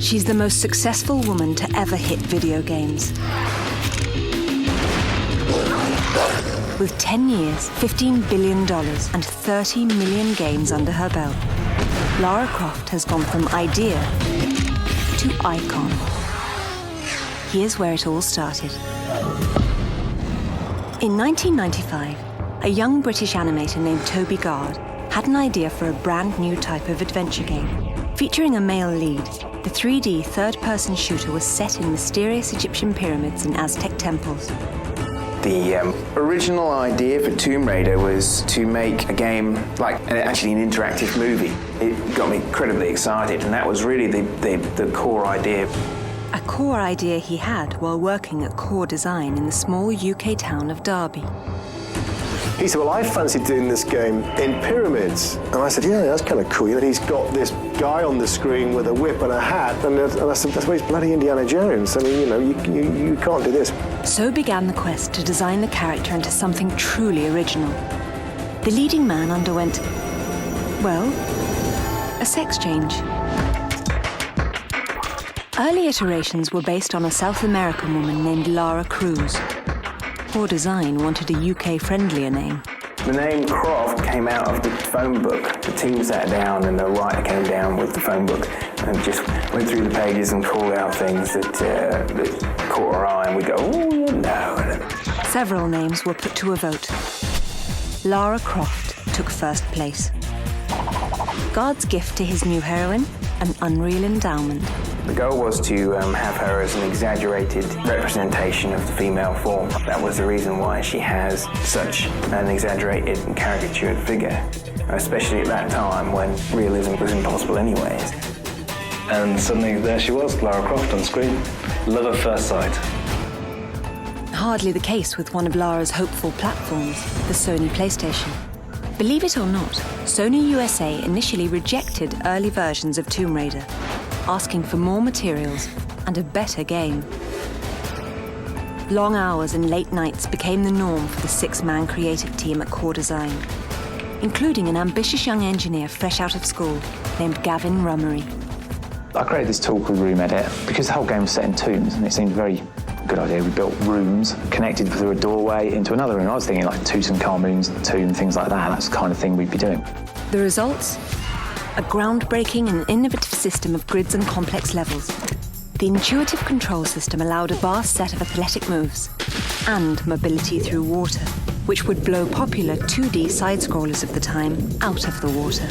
She's the most successful woman to ever hit video games. With 10 years, $15 billion, and 30 million games under her belt, Lara Croft has gone from idea to icon. Here's where it all started. In 1995, a young British animator named Toby Gard had an idea for a brand new type of adventure game. Featuring a male lead, the 3D third-person shooter was set in mysterious Egyptian pyramids and Aztec temples. The original idea for Tomb Raider was to make a game like actually an interactive movie. It got me incredibly excited, and that was really the core idea. A core idea he had while working at Core Design in the small UK town of Derby. He said, well, I fancied doing this game in pyramids. And I said, yeah, that's kind of cool. And he's got this guy on the screen with a whip and a hat. And I said, that's why he's bloody Indiana Jones. I mean, you know, you can't do this. So began the quest to design the character into something truly original. The leading man underwent, well, a sex change. Early iterations were based on a South American woman named Lara Cruz. Core Design wanted a UK-friendlier name. The name Croft came out of the phone book. The team sat down and the writer came down with the phone book and just went through the pages and called out things that caught our eye, and we go, oh, no. Several names were put to a vote. Lara Croft took first place. Gard's gift to his new heroine, an unreal endowment. The goal was to have her as an exaggerated representation of the female form. That was the reason why she has such an exaggerated and caricatured figure, especially at that time when realism was impossible anyways. And suddenly there she was, Lara Croft on screen. Love at first sight. Hardly the case with one of Lara's hopeful platforms, the Sony PlayStation. Believe it or not, Sony USA initially rejected early versions of Tomb Raider, asking for more materials and a better game. Long hours and late nights became the norm for the 6-man creative team at Core Design, including an ambitious young engineer fresh out of school named Gavin Rummery. I created this tool called Room Edit because the whole game was set in tombs, and it seemed a very good idea. We built rooms connected through a doorway into another room. I was thinking like Tutankhamun's tomb, things like that. That's the kind of thing we'd be doing. The results? A groundbreaking and innovative system of grids and complex levels. The intuitive control system allowed a vast set of athletic moves and mobility through water, which would blow popular 2D side-scrollers of the time out of the water.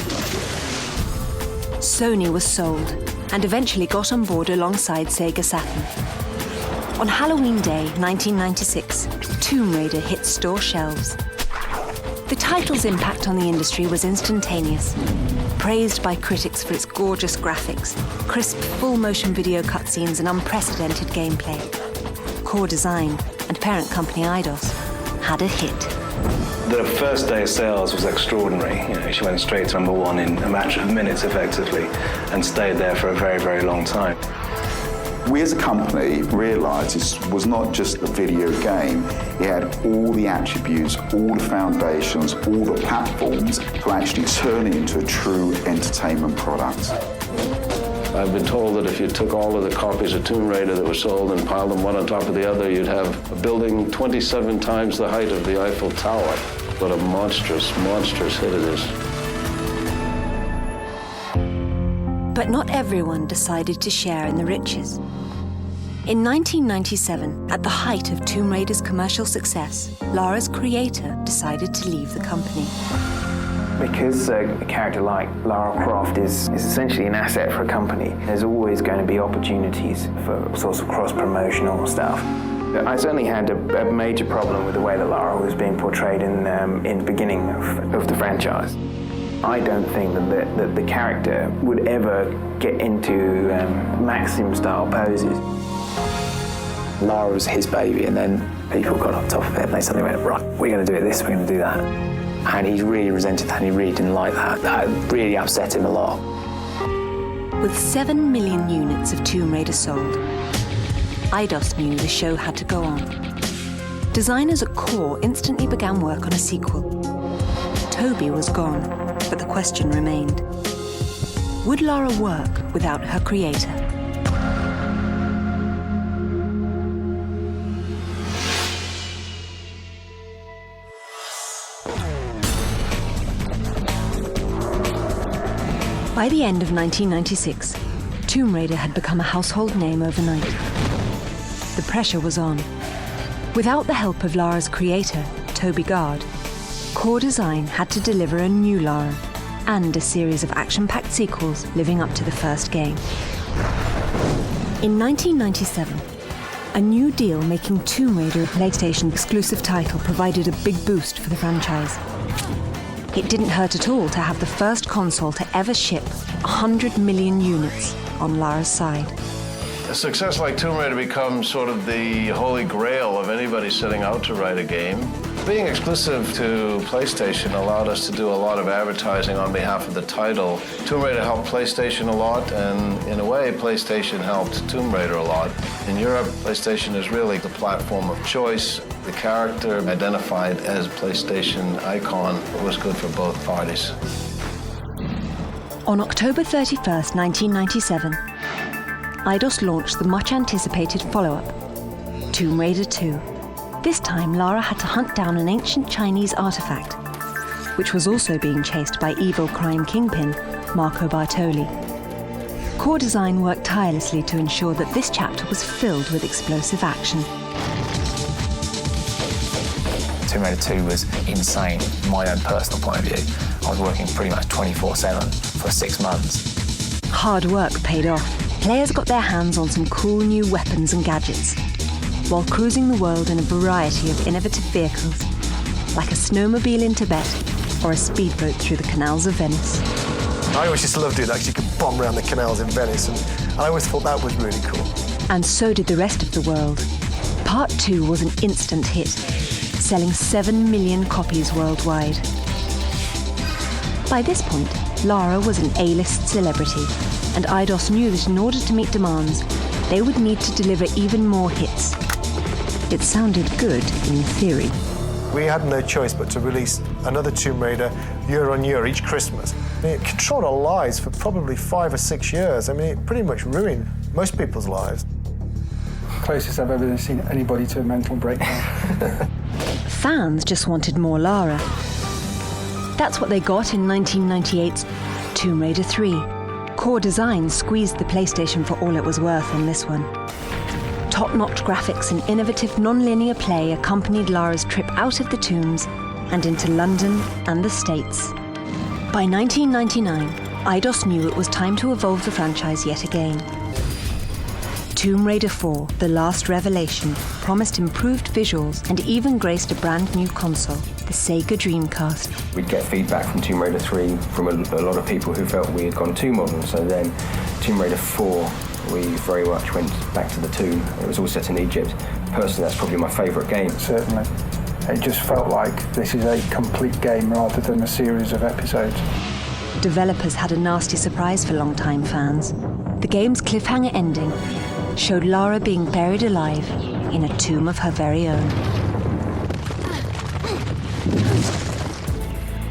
Sony was sold and eventually got on board alongside Sega Saturn. On Halloween Day, 1996, Tomb Raider hit store shelves. The title's impact on the industry was instantaneous. Praised by critics for its gorgeous graphics, crisp full-motion video cutscenes and unprecedented gameplay, Core Design and parent company Eidos had a hit. The first day of sales was extraordinary. You know, she went straight to #1 in a matter of minutes, effectively, and stayed there for a very, very long time. We as a company realised this was not just a video game. It had all the attributes, all the foundations, all the platforms to actually turn it into a true entertainment product. I've been told that if you took all of the copies of Tomb Raider that were sold and piled them one on top of the other, you'd have a building 27 times the height of the Eiffel Tower. What a monstrous, monstrous hit it is. But not everyone decided to share in the riches. In 1997, at the height of Tomb Raider's commercial success, Lara's creator decided to leave the company. Because a character like Lara Croft is essentially an asset for a company, there's always going to be opportunities for sorts of cross-promotional stuff. I certainly had a major problem with the way that Lara was being portrayed in the beginning of the franchise. I don't think that the character would ever get into Maxim-style poses. Lara was his baby, and then people got on top of it and they suddenly went, right, we're going to do it this, we're going to do that. And he really resented that, and he really didn't like that. That really upset him a lot. With 7 million units of Tomb Raider sold, Eidos knew the show had to go on. Designers at Core instantly began work on a sequel. Toby was gone, but the question remained. Would Lara work without her creator? By the end of 1996, Tomb Raider had become a household name overnight. The pressure was on. Without the help of Lara's creator, Toby Gard, Core Design had to deliver a new Lara and a series of action-packed sequels living up to the first game. In 1997, a new deal making Tomb Raider a PlayStation exclusive title provided a big boost for the franchise. It didn't hurt at all to have the first console to ever ship 100 million units on Lara's side. A success like Tomb Raider becomes sort of the holy grail of anybody setting out to write a game. Being exclusive to PlayStation allowed us to do a lot of advertising on behalf of the title. Tomb Raider helped PlayStation a lot, and in a way, PlayStation helped Tomb Raider a lot. In Europe, PlayStation is really the platform of choice. The character identified as a PlayStation icon was good for both parties. On October 31st, 1997, Eidos launched the much-anticipated follow-up, Tomb Raider 2. This time, Lara had to hunt down an ancient Chinese artifact, which was also being chased by evil crime kingpin Marco Bartoli. Core Design worked tirelessly to ensure that this chapter was filled with explosive action. Tomb Raider 2 was insane from my own personal point of view. I was working pretty much 24/7 for 6 months. Hard work paid off. Players got their hands on some cool new weapons and gadgets, while cruising the world in a variety of innovative vehicles, like a snowmobile in Tibet or a speedboat through the canals of Venice. I always used to love doing that, because you could bomb around the canals in Venice, and I always thought that was really cool. And so did the rest of the world. Part 2 was an instant hit, selling 7 million copies worldwide. By this point, Lara was an A-list celebrity, and Eidos knew that in order to meet demands, they would need to deliver even more hits. It sounded good in theory. We had no choice but to release another Tomb Raider year on year, each Christmas. It controlled our lives for probably 5 or 6 years. I mean, it pretty much ruined most people's lives. Closest I've ever seen anybody to a mental breakdown. Fans just wanted more Lara. That's what they got in 1998's Tomb Raider 3. Core Design squeezed the PlayStation for all it was worth on this one. Top-notch graphics and innovative non-linear play accompanied Lara's trip out of the tombs and into London and the States. By 1999, Eidos knew it was time to evolve the franchise yet again. Tomb Raider 4, The Last Revelation, promised improved visuals and even graced a brand new console, the Sega Dreamcast. We'd get feedback from Tomb Raider 3 from a lot of people who felt we had gone too modern, so then Tomb Raider 4, we very much went back to the tomb. It was all set in Egypt. Personally, that's probably my favourite game. Certainly. It just felt like this is a complete game rather than a series of episodes. Developers had a nasty surprise for long-time fans. The game's cliffhanger ending showed Lara being buried alive in a tomb of her very own.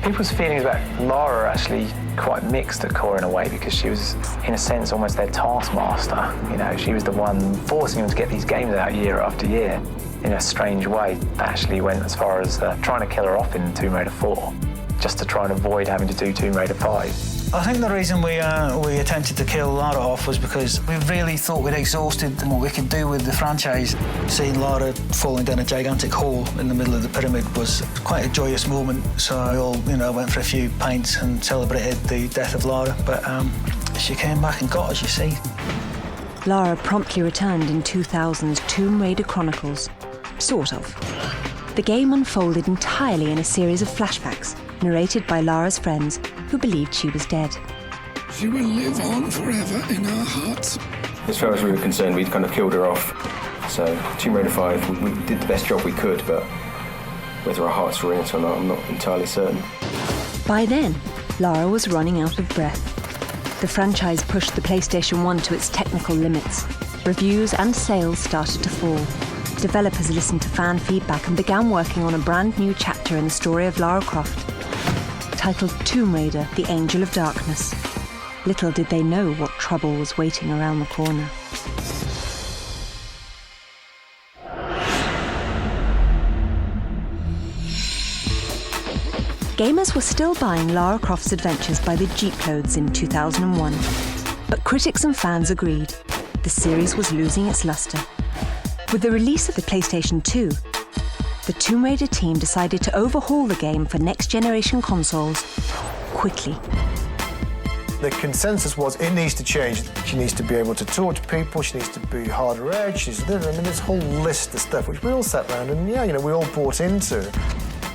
People's feelings about Lara are actually quite mixed at Core in a way, because she was, in a sense, almost their taskmaster. You know, she was the one forcing them to get these games out year after year. In a strange way, they actually went as far as trying to kill her off in Tomb Raider 4, just to try and avoid having to do Tomb Raider 5. I think the reason we attempted to kill Lara off was because we really thought we'd exhausted what we could do with the franchise. Seeing Lara falling down a gigantic hole in the middle of the pyramid was quite a joyous moment, so we all, went for a few pints and celebrated the death of Lara, but she came back and got us, you see. Lara promptly returned in 2000's Tomb Raider Chronicles. Sort of. The game unfolded entirely in a series of flashbacks, narrated by Lara's friends, who believed she was dead. She will live on forever in our hearts. As far as we were concerned, we'd kind of killed her off. So Tomb Raider 5, we did the best job we could, but whether our hearts were in it or not, I'm not entirely certain. By then, Lara was running out of breath. The franchise pushed the PlayStation 1 to its technical limits. Reviews and sales started to fall. Developers listened to fan feedback and began working on a brand new chapter in the story of Lara Croft, titled Tomb Raider, The Angel of Darkness. Little did they know what trouble was waiting around the corner. Gamers were still buying Lara Croft's adventures by the Jeep loads in 2001. But critics and fans agreed the series was losing its luster. With the release of the PlayStation 2, the Tomb Raider team decided to overhaul the game for next-generation consoles quickly. The consensus was it needs to change. She needs to be able to talk to people, she needs to be harder edge, she's this whole list of stuff which we all sat around and we all bought into.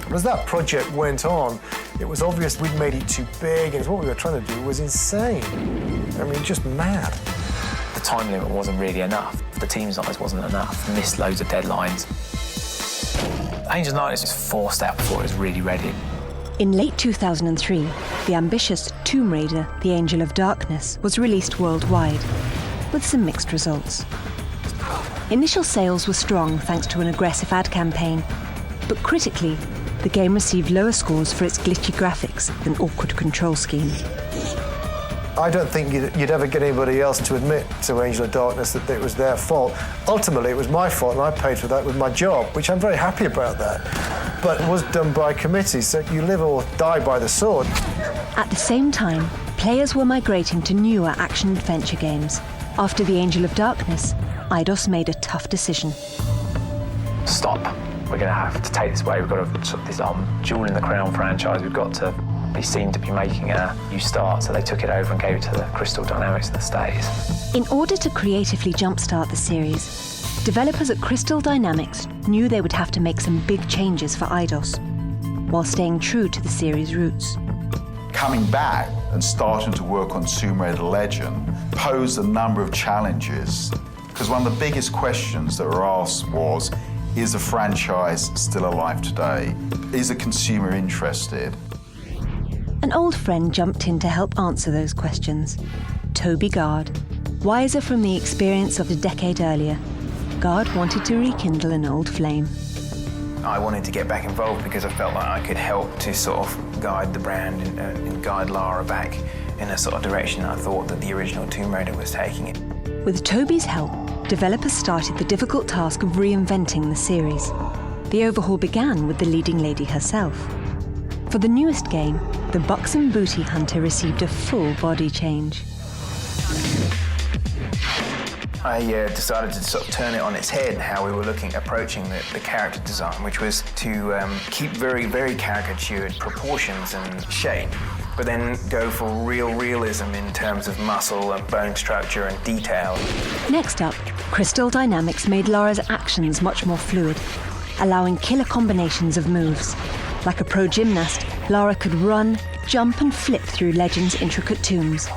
But as that project went on, it was obvious we'd made it too big and what we were trying to do was insane. I mean, just mad. The time limit wasn't really enough. The team size wasn't enough. Missed loads of deadlines. Angel of Darkness just forced out before it was really ready. In late 2003, the ambitious Tomb Raider, The Angel of Darkness, was released worldwide, with some mixed results. Initial sales were strong thanks to an aggressive ad campaign, but critically, the game received lower scores for its glitchy graphics and awkward control scheme. I don't think you'd ever get anybody else to admit to Angel of Darkness that it was their fault. Ultimately, it was my fault, and I paid for that with my job, which I'm very happy about that. But it was done by committee, so you live or die by the sword. At the same time, players were migrating to newer action-adventure games. After The Angel of Darkness, Eidos made a tough decision. Stop. We're going to have to take this away. We've got to this Jewel in the Crown franchise. We've got to be seen to be making a new start, so they took it over and gave it to the Crystal Dynamics in the States. In order to creatively jumpstart the series, developers at Crystal Dynamics knew they would have to make some big changes for Eidos, while staying true to the series' roots. Coming back and starting to work on Tomb Raider Legend posed a number of challenges, because one of the biggest questions that were asked was, is the franchise still alive today? Is the consumer interested? An old friend jumped in to help answer those questions. Toby Gard. Wiser from the experience of a decade earlier, Gard wanted to rekindle an old flame. I wanted to get back involved because I felt like I could help to sort of guide the brand and guide Lara back in a sort of direction I thought that the original Tomb Raider was taking it. With Toby's help, developers started the difficult task of reinventing the series. The overhaul began with the leading lady herself. For the newest game, the buxom booty hunter received a full body change. I decided to sort of turn it on its head, how we were approaching the character design, which was to keep very, very caricatured proportions and shape, but then go for real realism in terms of muscle and bone structure and detail. Next up, Crystal Dynamics made Lara's actions much more fluid, allowing killer combinations of moves. Like a pro gymnast, Lara could run, jump and flip through Legend's intricate tombs.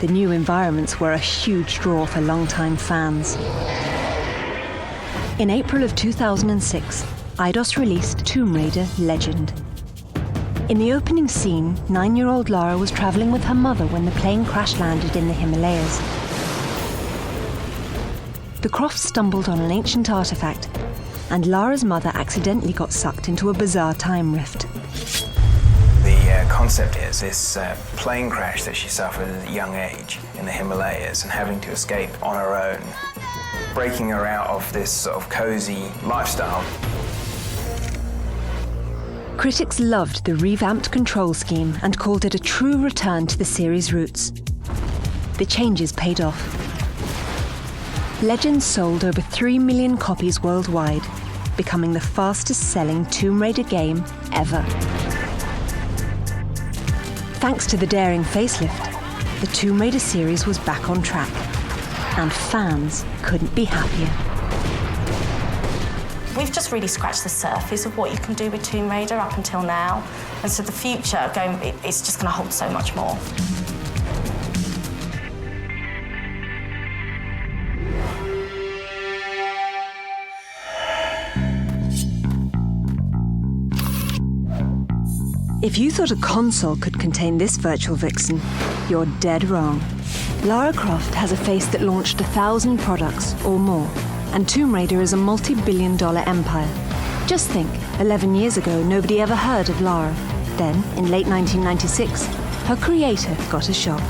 The new environments were a huge draw for longtime fans. In April of 2006, Eidos released Tomb Raider Legend. In the opening scene, 9-year-old Lara was traveling with her mother when the plane crash-landed in the Himalayas. The Croft stumbled on an ancient artifact, and Lara's mother accidentally got sucked into a bizarre time rift. The concept is this plane crash that she suffered at a young age in the Himalayas and having to escape on her own, breaking her out of this sort of cozy lifestyle. Critics loved the revamped control scheme and called it a true return to the series' roots. The changes paid off. Legend sold over 3 million copies worldwide, becoming the fastest-selling Tomb Raider game ever. Thanks to the daring facelift, the Tomb Raider series was back on track, and fans couldn't be happier. We've just really scratched the surface of what you can do with Tomb Raider up until now, and so the future, it's just going to hold so much more. If you thought a console could contain this virtual vixen, you're dead wrong. Lara Croft has a face that launched 1,000 products or more, and Tomb Raider is a multi-billion-dollar empire. Just think, 11 years ago, nobody ever heard of Lara. Then, in late 1996, her creator got a shock.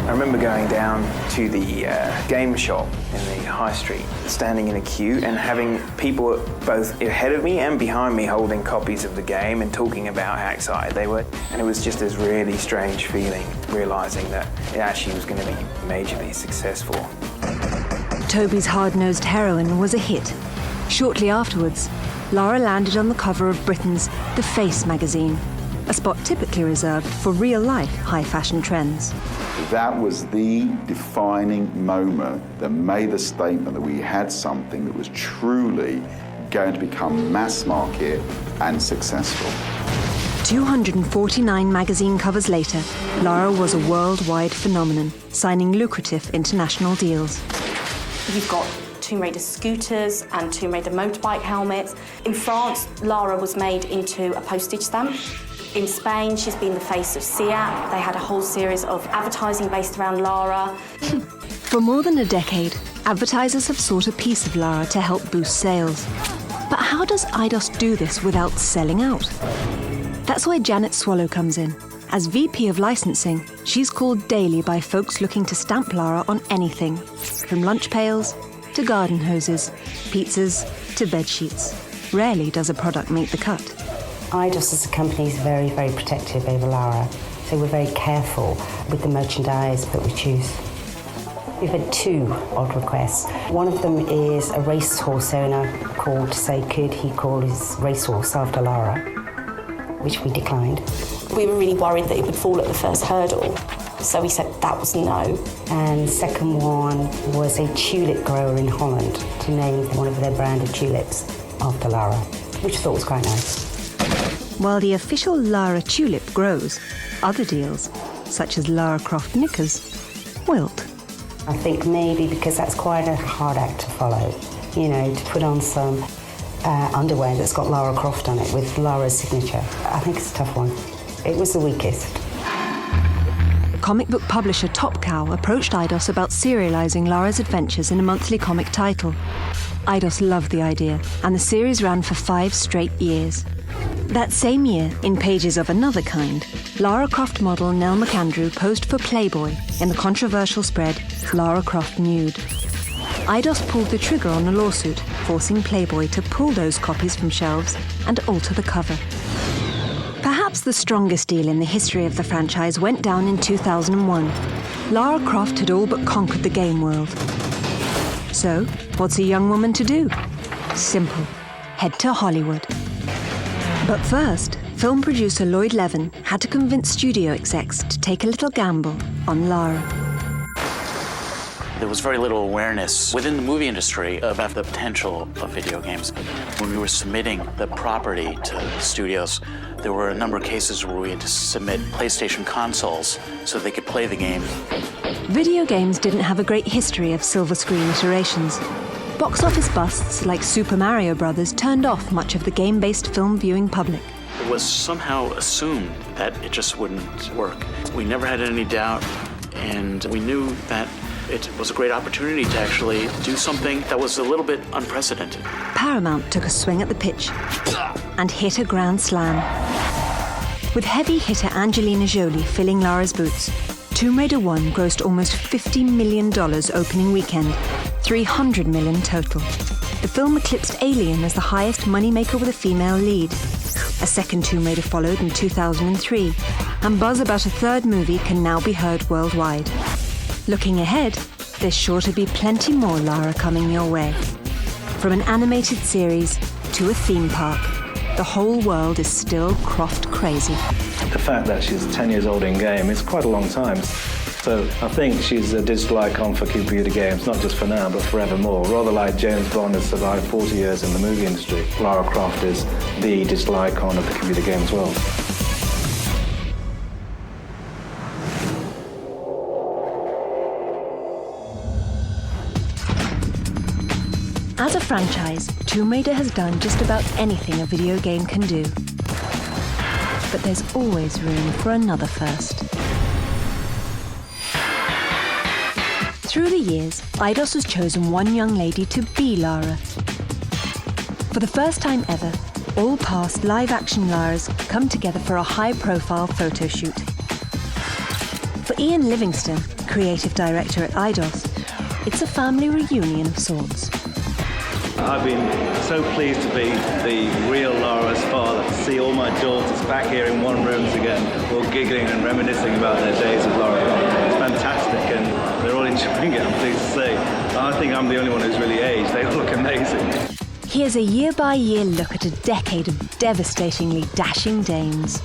I remember going down to the game shop in the high street, standing in a queue and having people both ahead of me and behind me holding copies of the game and talking about how excited they were. And it was just this really strange feeling, realising that it actually was going to be majorly successful. Toby's hard-nosed heroine was a hit. Shortly afterwards, Lara landed on the cover of Britain's The Face magazine, a spot typically reserved for real-life high-fashion trends. That was the defining moment that made the statement that we had something that was truly going to become mass market and successful. 249 magazine covers later, Lara was a worldwide phenomenon, signing lucrative international deals. You've got Tomb Raider scooters and Tomb Raider motorbike helmets. In France, Lara was made into a postage stamp. In Spain, she's been the face of SEAT. They had a whole series of advertising based around Lara. For more than a decade, advertisers have sought a piece of Lara to help boost sales. But how does Eidos do this without selling out? That's where Janet Swallow comes in. As VP of licensing, she's called daily by folks looking to stamp Lara on anything, from lunch pails to garden hoses, pizzas to bedsheets. Rarely does a product make the cut. Eidos as a company is very, very protective over Lara, so we're very careful with the merchandise that we choose. We've had two odd requests. One of them is a racehorse owner called to say could he call his racehorse after Lara, which we declined. We were really worried that it would fall at the first hurdle, so we said that was no. And second one was a tulip grower in Holland to name one of their branded tulips after Lara, which I thought was quite nice. While the official Lara tulip grows, other deals, such as Lara Croft knickers, wilt. I think maybe because that's quite a hard act to follow, you know, to put on some underwear that's got Lara Croft on it with Lara's signature. I think it's a tough one. It was the weakest. Comic book publisher Top Cow approached Eidos about serializing Lara's adventures in a monthly comic title. Eidos loved the idea, and the series ran for 5 straight years. That same year, in pages of another kind, Lara Croft model Nell McAndrew posed for Playboy in the controversial spread Lara Croft Nude. Eidos pulled the trigger on a lawsuit, forcing Playboy to pull those copies from shelves and alter the cover. Perhaps the strongest deal in the history of the franchise went down in 2001. Lara Croft had all but conquered the game world. So, what's a young woman to do? Simple. Head to Hollywood. But first, film producer Lloyd Levin had to convince studio execs to take a little gamble on Lara. There was very little awareness within the movie industry about the potential of video games. When we were submitting the property to studios, there were a number of cases where we had to submit PlayStation consoles so they could play the game. Video games didn't have a great history of silver screen iterations. Box office busts like Super Mario Bros. Turned off much of the game-based film viewing public. It was somehow assumed that it just wouldn't work. We never had any doubt, and we knew that it was a great opportunity to actually do something that was a little bit unprecedented. Paramount took a swing at the pitch and hit a grand slam. With heavy hitter Angelina Jolie filling Lara's boots, Tomb Raider 1 grossed almost $50 million opening weekend, $300 million total. The film eclipsed Alien as the highest moneymaker with a female lead. A second Tomb Raider followed in 2003, and buzz about a third movie can now be heard worldwide. Looking ahead, there's sure to be plenty more Lara coming your way. From an animated series to a theme park, the whole world is still Croft crazy. The fact that she's 10 years old in game is quite a long time. So I think she's a digital icon for computer games, not just for now, but forevermore. Rather like James Bond has survived 40 years in the movie industry, Lara Croft is the digital icon of the computer game as well. As a franchise, Tomb Raider has done just about anything a video game can do. But there's always room for another first. Through the years, Eidos has chosen one young lady to be Lara. For the first time ever, all past live-action Laras come together for a high-profile photo shoot. For Ian Livingston, creative director at Eidos, it's a family reunion of sorts. I've been so pleased to be the real Lara's father, to see all my daughters back here in one room again, all giggling and reminiscing about their days with Lara. It's fantastic, and they're all enjoying it, I'm pleased to say. I think I'm the only one who's really aged. They all look amazing. Here's a year-by-year look at a decade of devastatingly dashing dames.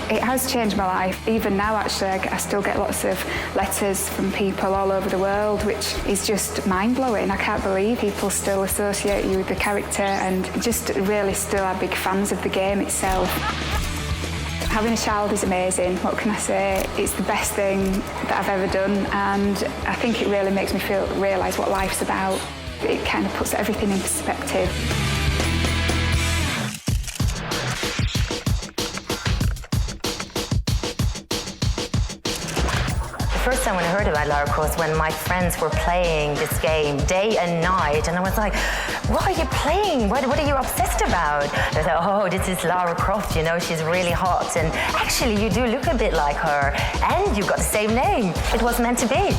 It has changed my life. Even now, actually, I still get lots of letters from people all over the world, which is just mind-blowing. I can't believe people still associate you with the character and just really still are big fans of the game itself. Having a child is amazing. What can I say? It's the best thing that I've ever done, and I think it really makes me realise what life's about. It kind of puts everything in perspective. The first time when I heard about Lara Croft, when my friends were playing this game day and night, and I was like, what are you playing? What are you obsessed about? They said, oh, this is Lara Croft, you know, she's really hot, and actually you do look a bit like her, and you got the same name. It was meant to be.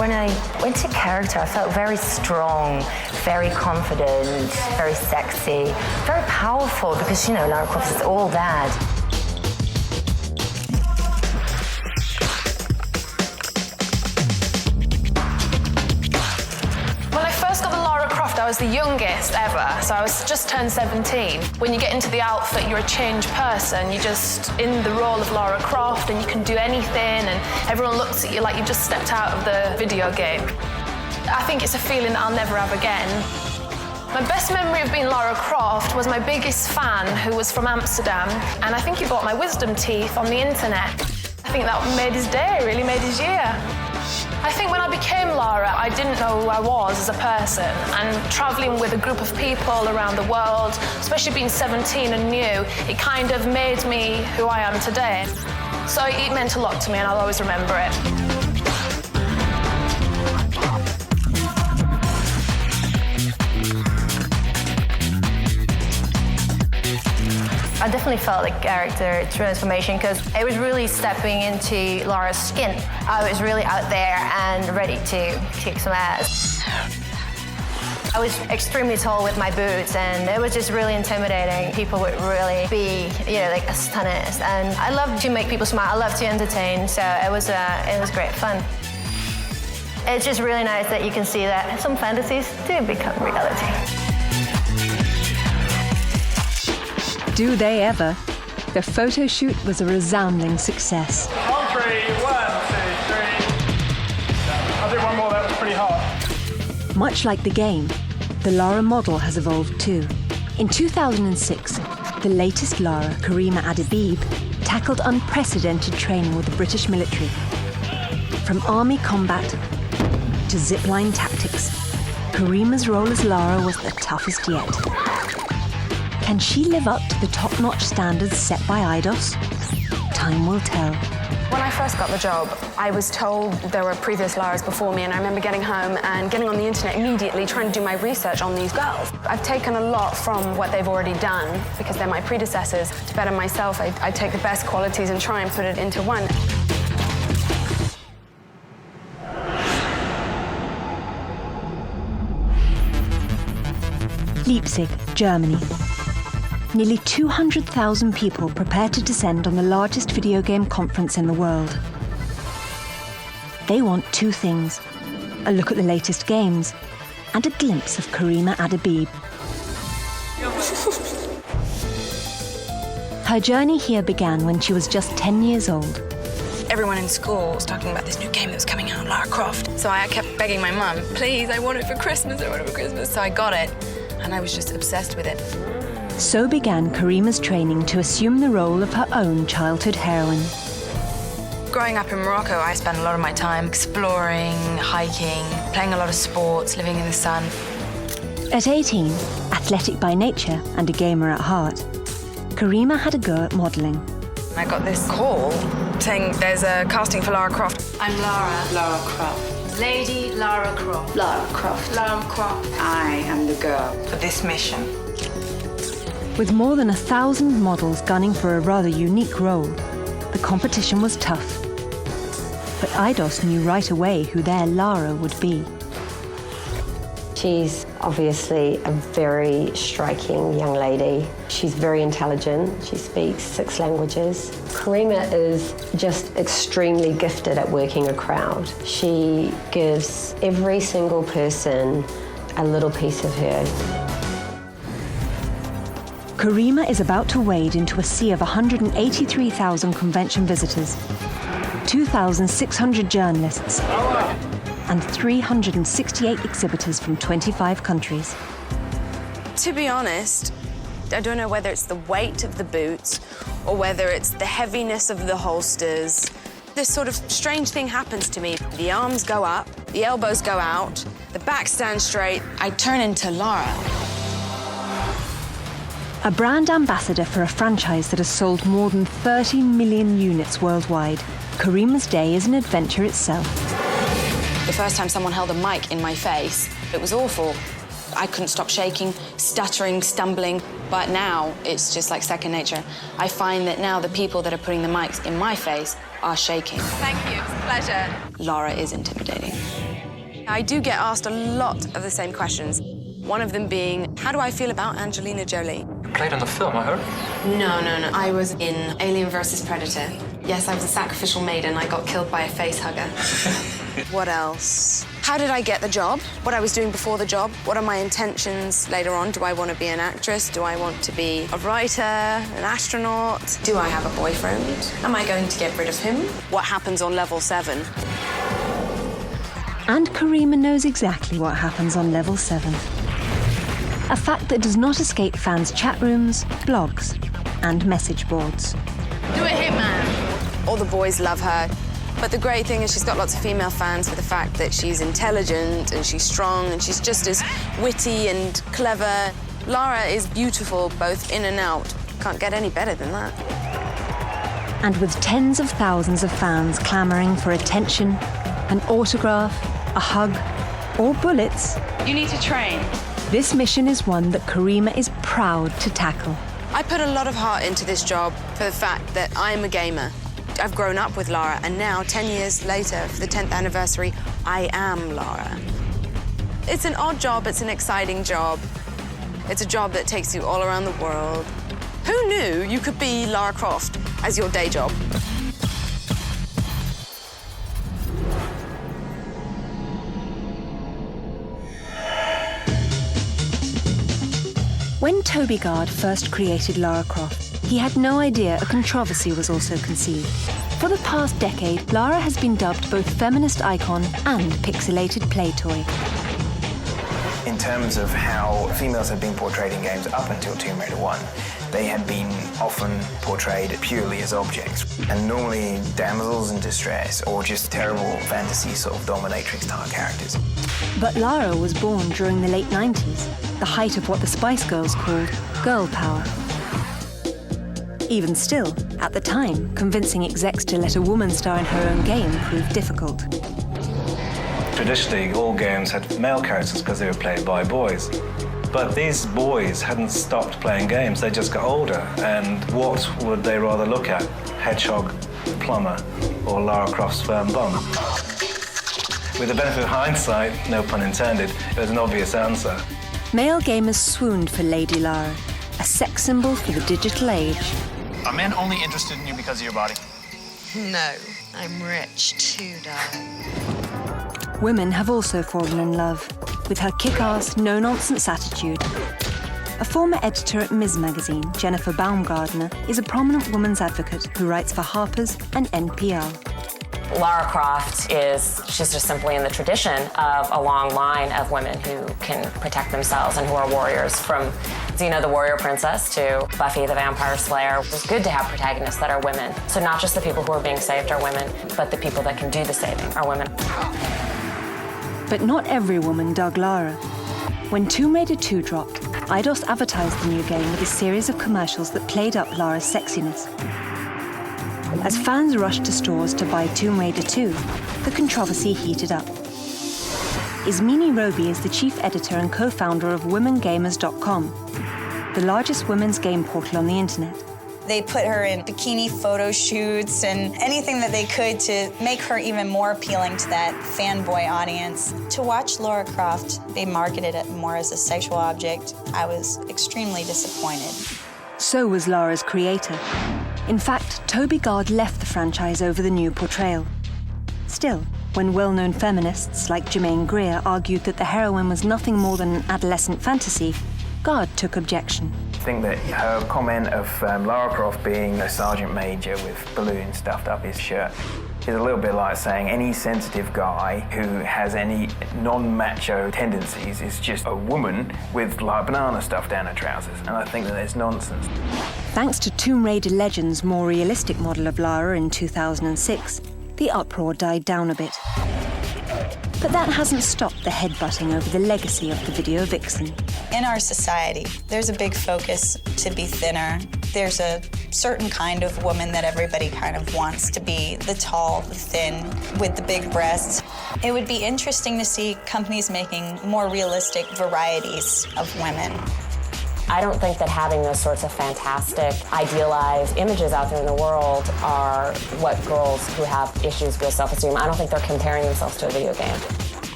When I went to character, I felt very strong, very confident, very sexy, very powerful, because, you know, Lara Croft is all that. I was the youngest ever, so I was just turned 17. When you get into the outfit, you're a changed person. You're just in the role of Lara Croft, and you can do anything, and everyone looks at you like you just stepped out of the video game. I think it's a feeling that I'll never have again. My best memory of being Lara Croft was my biggest fan, who was from Amsterdam, and I think he bought my wisdom teeth on the internet. I think that made his day, really made his year. I think when I became Lara, I didn't know who I was as a person, and travelling with a group of people around the world, especially being 17 and new, it kind of made me who I am today. So it meant a lot to me, and I'll always remember it. I definitely felt a character transformation because it was really stepping into Lara's skin. I was really out there and ready to kick some ass. I was extremely tall with my boots, and it was just really intimidating. People would really be, you know, like astonished. And I love to make people smile. I love to entertain, so it was great fun. It's just really nice that you can see that some fantasies do become reality. Do they ever? The photo shoot was a resounding success. On 3, 1, 2, 3. I'll do one more, that was pretty hard. Much like the game, the Lara model has evolved too. In 2006, the latest Lara, Karima Adebib, tackled unprecedented training with the British military. From army combat to zipline tactics, Karima's role as Lara was the toughest yet. Can she live up to the top-notch standards set by Eidos? Time will tell. When I first got the job, I was told there were previous Laras before me, and I remember getting home and getting on the internet immediately trying to do my research on these girls. I've taken a lot from what they've already done, because they're my predecessors. To better myself, I take the best qualities and try and put it into one. Leipzig, Germany. Nearly 200,000 people prepare to descend on the largest video game conference in the world. They want two things: a look at the latest games and a glimpse of Karima Adebib. Her journey here began when she was just 10 years old. Everyone in school was talking about this new game that was coming out, Lara Croft. So I kept begging my mum, please, I want it for Christmas, I want it for Christmas. So I got it, and I was just obsessed with it. So began Karima's training to assume the role of her own childhood heroine. Growing up in Morocco, I spent a lot of my time exploring, hiking, playing a lot of sports, living in the sun. At 18, athletic by nature and a gamer at heart, Karima had a go at modelling. I got this call saying there's a casting for Lara Croft. I'm Lara Croft. Lady Lara Croft. Lara Croft. Lara Croft. I am the girl for this mission. With more than 1,000 models gunning for a rather unique role, the competition was tough. But Eidos knew right away who their Lara would be. She's obviously a very striking young lady. She's very intelligent. She speaks 6 languages. Karima is just extremely gifted at working a crowd. She gives every single person a little piece of her. Karima is about to wade into a sea of 183,000 convention visitors, 2,600 journalists, and 368 exhibitors from 25 countries. To be honest, I don't know whether it's the weight of the boots or whether it's the heaviness of the holsters. This sort of strange thing happens to me. The arms go up, the elbows go out, the back stands straight. I turn into Lara. A brand ambassador for a franchise that has sold more than 30 million units worldwide, Karima's day is an adventure itself. The first time someone held a mic in my face, it was awful. I couldn't stop shaking, stuttering, stumbling, but now it's just like second nature. I find that now the people that are putting the mics in my face are shaking. Thank you, it's a pleasure. Lara is intimidating. I do get asked a lot of the same questions. One of them being, how do I feel about Angelina Jolie? You played on the film, I heard? No. I was in Alien vs. Predator. Yes, I was a sacrificial maiden. I got killed by a face hugger. What else? How did I get the job? What I was doing before the job? What are my intentions later on? Do I want to be an actress? Do I want to be a writer, an astronaut? Do I have a boyfriend? Am I going to get rid of him? What happens on level 7? And Karima knows exactly what happens on level 7. A fact that does not escape fans' chat rooms, blogs, and message boards. Do a hitman. All the boys love her. But the great thing is she's got lots of female fans for the fact that she's intelligent and she's strong and she's just as witty and clever. Lara is beautiful both in and out. Can't get any better than that. And with tens of thousands of fans clamoring for attention, an autograph, a hug, or bullets, You need to train. this mission is one that Karima is proud to tackle. I put a lot of heart into this job for the fact that I'm a gamer. I've grown up with Lara, and now, 10 years later, for the 10th anniversary, I am Lara. It's an odd job, it's an exciting job. It's a job that takes you all around the world. Who knew you could be Lara Croft as your day job? When Toby Gard first created Lara Croft, he had no idea a controversy was also conceived. For the past decade, Lara has been dubbed both feminist icon and pixelated play toy. In terms of how females have been portrayed in games up until Tomb Raider 1, they had been often portrayed purely as objects, and normally damsels in distress or just terrible fantasy sort of dominatrix-style characters. But Lara was born during the late 90s, the height of what the Spice Girls called girl power. Even still, at the time, convincing execs to let a woman star in her own game proved difficult. Traditionally, all games had male characters because they were played by boys. But these boys hadn't stopped playing games, they just got older. And what would they rather look at? Hedgehog, Plumber, or Lara Croft's firm bum? With the benefit of hindsight, no pun intended, it was an obvious answer. Male gamers swooned for Lady Lara, a sex symbol for the digital age. Are men only interested in you because of your body? No, I'm rich too, darling. Women have also fallen in love with her kick-ass, no-nonsense attitude. A former editor at Ms. Magazine, Jennifer Baumgardner, is a prominent women's advocate who writes for Harper's and NPR. Lara Croft she's just simply in the tradition of a long line of women who can protect themselves and who are warriors, from Xena the Warrior Princess to Buffy the Vampire Slayer. It's good to have protagonists that are women. So not just the people who are being saved are women, but the people that can do the saving are women. But not every woman dug Lara. When Tomb Raider 2 dropped, Eidos advertised the new game with a series of commercials that played up Lara's sexiness. As fans rushed to stores to buy Tomb Raider 2, the controversy heated up. Ismini Roby is the chief editor and co-founder of WomenGamers.com, the largest women's game portal on the internet. They put her in bikini photo shoots and anything that they could to make her even more appealing to that fanboy audience. To watch Lara Croft, they marketed it more as a sexual object. I was extremely disappointed. So was Lara's creator. In fact, Toby Gard left the franchise over the new portrayal. Still, when well-known feminists like Germaine Greer argued that the heroine was nothing more than an adolescent fantasy, Gard took objection. I think that her comment of Lara Croft being a sergeant major with balloons stuffed up his shirt is a little bit like saying any sensitive guy who has any non-macho tendencies is just a woman with like banana stuffed down her trousers, and I think that it's nonsense. Thanks to Tomb Raider Legends' more realistic model of Lara in 2006, the uproar died down a bit. But that hasn't stopped the headbutting over the legacy of the video vixen. In our society, there's a big focus to be thinner. There's a certain kind of woman that everybody kind of wants to be, the tall, the thin, with the big breasts. It would be interesting to see companies making more realistic varieties of women. I don't think that having those sorts of fantastic, idealized images out there in the world are what girls who have issues with self-esteem, I don't think they're comparing themselves to a video game.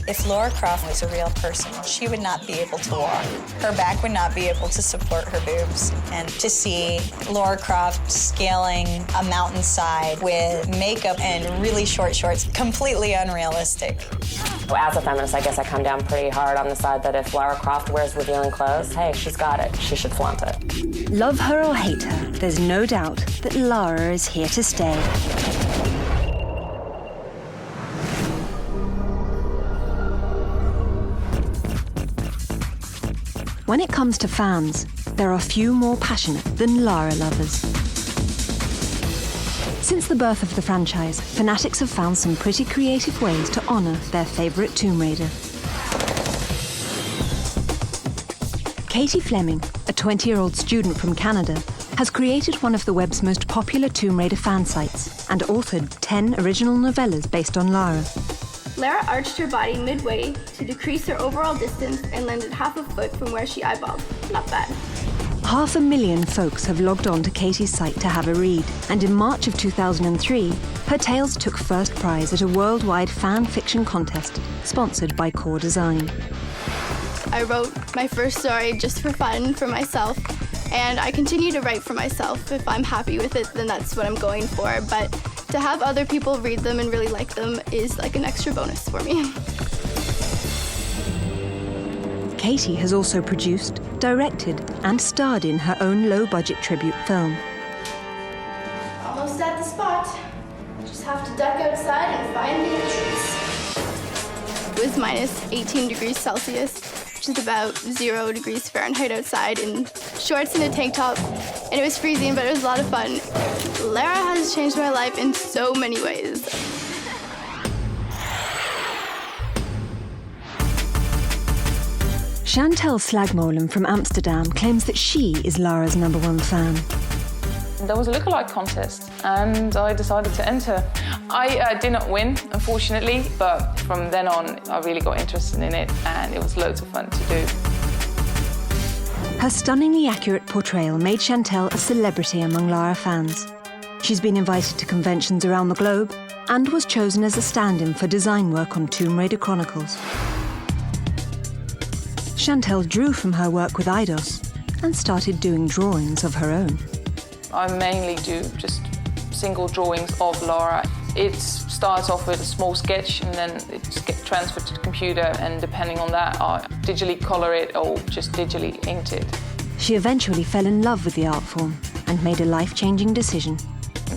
If Lara Croft was a real person, she would not be able to walk. Her back would not be able to support her boobs. And to see Lara Croft scaling a mountainside with makeup and really short shorts, completely unrealistic. As a feminist, I guess I come down pretty hard on the side that if Lara Croft wears revealing clothes, hey, she's got it. She should flaunt it. Love her or hate her, there's no doubt that Lara is here to stay. When it comes to fans, there are few more passionate than Lara lovers. Since the birth of the franchise, fanatics have found some pretty creative ways to honor their favorite Tomb Raider. Katie Fleming, a 20-year-old student from Canada, has created one of the web's most popular Tomb Raider fan sites and authored 10 original novellas based on Lara. Lara arched her body midway to decrease her overall distance and landed half a foot from where she eyeballed. Not bad. 500,000 folks have logged on to Katie's site to have a read, and in March of 2003, her tales took first prize at a worldwide fan fiction contest sponsored by Core Design. I wrote my first story just for fun, for myself, and I continue to write for myself. If I'm happy with it, then that's what I'm going for, but to have other people read them and really like them is like an extra bonus for me. Katie has also produced, directed, and starred in her own low-budget tribute film. Almost at the spot. Just have to duck outside and find the entrance. It was minus 18 degrees Celsius, which is about 0 degrees Fahrenheit outside, in shorts and a tank top. And it was freezing, but it was a lot of fun. Lara has changed my life in so many ways. Chantal Slagmolen from Amsterdam claims that she is Lara's #1 fan. There was a lookalike contest and I decided to enter. I did not win, unfortunately, but from then on I really got interested in it and it was loads of fun to do. Her stunningly accurate portrayal made Chantal a celebrity among Lara fans. She's been invited to conventions around the globe and was chosen as a stand-in for design work on Tomb Raider Chronicles. Chantal drew from her work with Eidos and started doing drawings of her own. I mainly do just single drawings of Lara. It starts off with a small sketch and then it gets transferred to the computer, and depending on that, I digitally color it or just digitally ink it. She eventually fell in love with the art form and made a life-changing decision.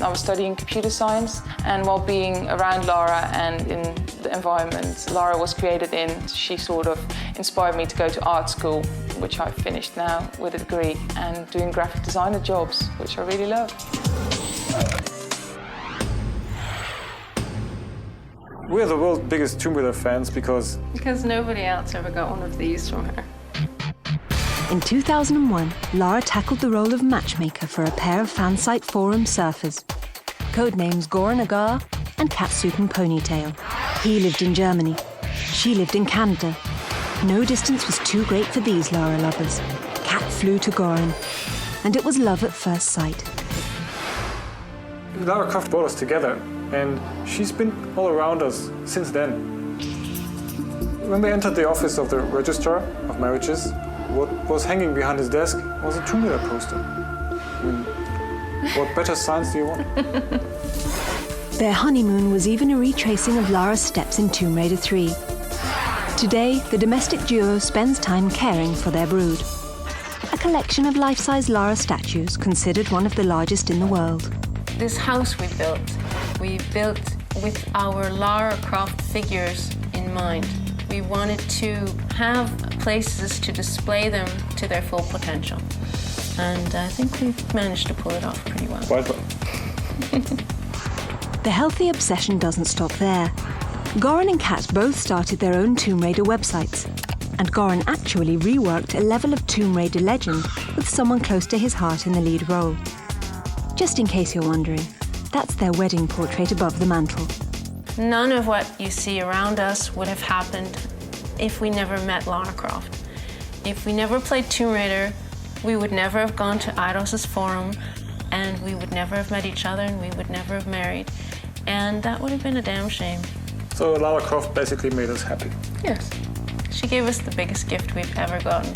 I was studying computer science, and while being around Lara and in the environment Lara was created in, she sort of inspired me to go to art school, which I finished now with a degree, and doing graphic designer jobs, which I really love. We're the world's biggest Tomb Raider fans because nobody else ever got one of these from her. In 2001, Lara tackled the role of matchmaker for a pair of fansite forum surfers, codenames Goran Agar and Catsuit and Ponytail. He lived in Germany. She lived in Canada. No distance was too great for these Lara lovers. Kat flew to Goran, and it was love at first sight. Lara Croft brought us together, and she's been all around us since then. When we entered the office of the Registrar of Marriages, what was hanging behind his desk was a Tomb Raider poster. I mean, what better signs do you want? Their honeymoon was even a retracing of Lara's steps in Tomb Raider 3. Today, the domestic duo spends time caring for their brood. A collection of life-size Lara statues, considered one of the largest in the world. This house we built with our Lara Croft figures in mind. We wanted to have places to display them to their full potential. And I think we've managed to pull it off pretty well. Quite well. The healthy obsession doesn't stop there. Goran and Kat both started their own Tomb Raider websites, and Goran actually reworked a level of Tomb Raider legend with someone close to his heart in the lead role. Just in case you're wondering, that's their wedding portrait above the mantle. None of what you see around us would have happened if we never met Lara Croft. If we never played Tomb Raider, we would never have gone to Eidos' forum, and we would never have met each other, and we would never have married. And that would have been a damn shame. So Lara Croft basically made us happy. Yes. She gave us the biggest gift we've ever gotten.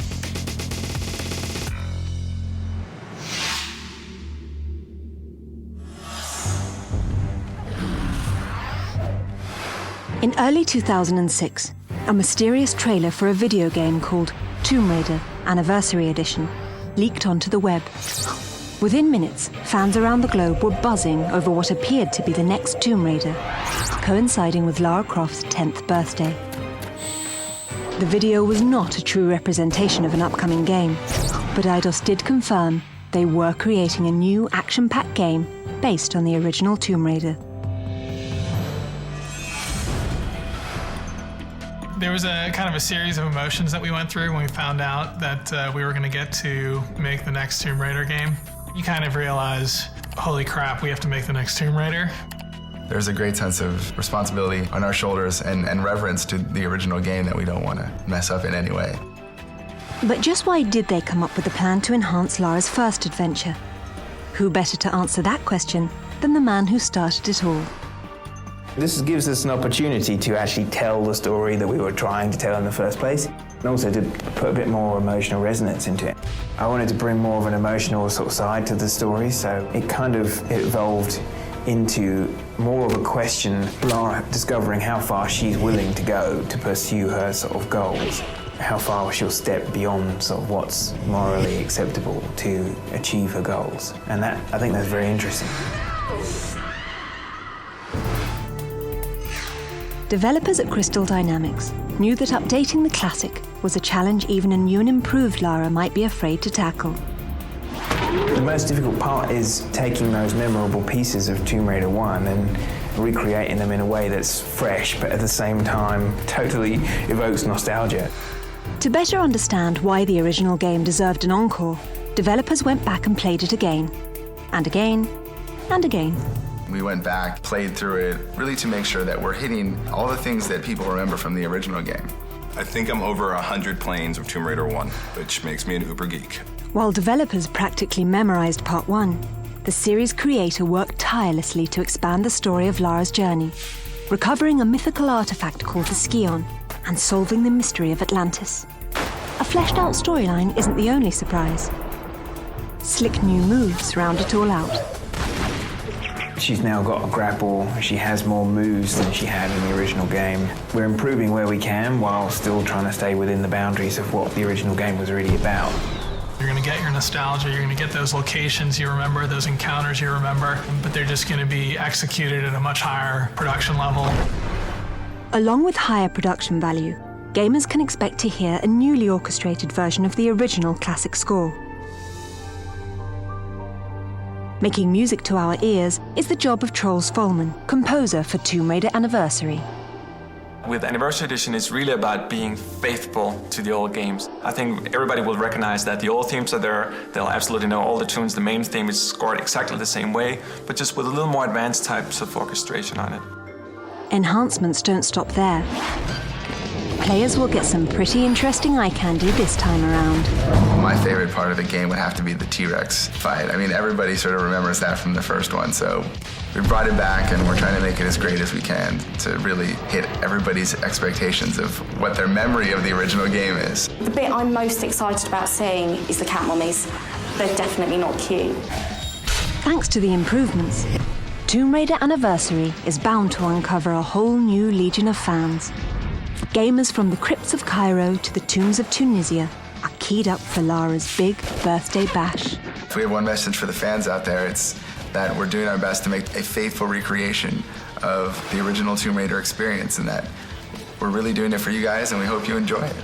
In early 2006, a mysterious trailer for a video game called Tomb Raider Anniversary Edition leaked onto the web. Within minutes, fans around the globe were buzzing over what appeared to be the next Tomb Raider, coinciding with Lara Croft's 10th birthday. The video was not a true representation of an upcoming game, but Eidos did confirm they were creating a new action-packed game based on the original Tomb Raider. There was a kind of a series of emotions that we went through when we found out that we were going to get to make the next Tomb Raider game. You kind of realize, holy crap, we have to make the next Tomb Raider. There's a great sense of responsibility on our shoulders and reverence to the original game that we don't want to mess up in any way. But just why did they come up with a plan to enhance Lara's first adventure? Who better to answer that question than the man who started it all? This gives us an opportunity to actually tell the story that we were trying to tell in the first place, and also to put a bit more emotional resonance into it. I wanted to bring more of an emotional sort of side to the story, so it kind of evolved into more of a question, Lara discovering how far she's willing to go to pursue her sort of goals, how far she'll step beyond sort of what's morally acceptable to achieve her goals. And that, I think that's very interesting. Developers at Crystal Dynamics knew that updating the classic was a challenge even a new and improved Lara might be afraid to tackle. The most difficult part is taking those memorable pieces of Tomb Raider 1 and recreating them in a way that's fresh, but at the same time totally evokes nostalgia. To better understand why the original game deserved an encore, developers went back and played it again, and again, and again. We went back, played through it, really to make sure that we're hitting all the things that people remember from the original game. I think I'm over 100 planes of Tomb Raider 1, which makes me an uber geek. While developers practically memorized Part 1, the series creator worked tirelessly to expand the story of Lara's journey, recovering a mythical artifact called the Scion and solving the mystery of Atlantis. A fleshed-out storyline isn't the only surprise. Slick new moves round it all out. She's now got a grapple, she has more moves than she had in the original game. We're improving where we can while still trying to stay within the boundaries of what the original game was really about. You're going to get your nostalgia, you're going to get those locations you remember, those encounters you remember, but they're just going to be executed at a much higher production level. Along with higher production value, gamers can expect to hear a newly orchestrated version of the original classic score. Making music to our ears is the job of Troels Folman, composer for Tomb Raider Anniversary. With Anniversary Edition, it's really about being faithful to the old games. I think everybody will recognize that the old themes are there. They'll absolutely know all the tunes. The main theme is scored exactly the same way, but just with a little more advanced types of orchestration on it. Enhancements don't stop there. Players will get some pretty interesting eye candy this time around. My favorite part of the game would have to be the T-Rex fight. I mean, everybody sort of remembers that from the first one, so we brought it back and we're trying to make it as great as we can to really hit everybody's expectations of what their memory of the original game is. The bit I'm most excited about seeing is the cat mummies. They're definitely not cute. Thanks to the improvements, Tomb Raider Anniversary is bound to uncover a whole new legion of fans. Gamers from the crypts of Cairo to the tombs of Tunisia are keyed up for Lara's big birthday bash. If we have one message for the fans out there, it's that we're doing our best to make a faithful recreation of the original Tomb Raider experience, and that we're really doing it for you guys, and we hope you enjoy it.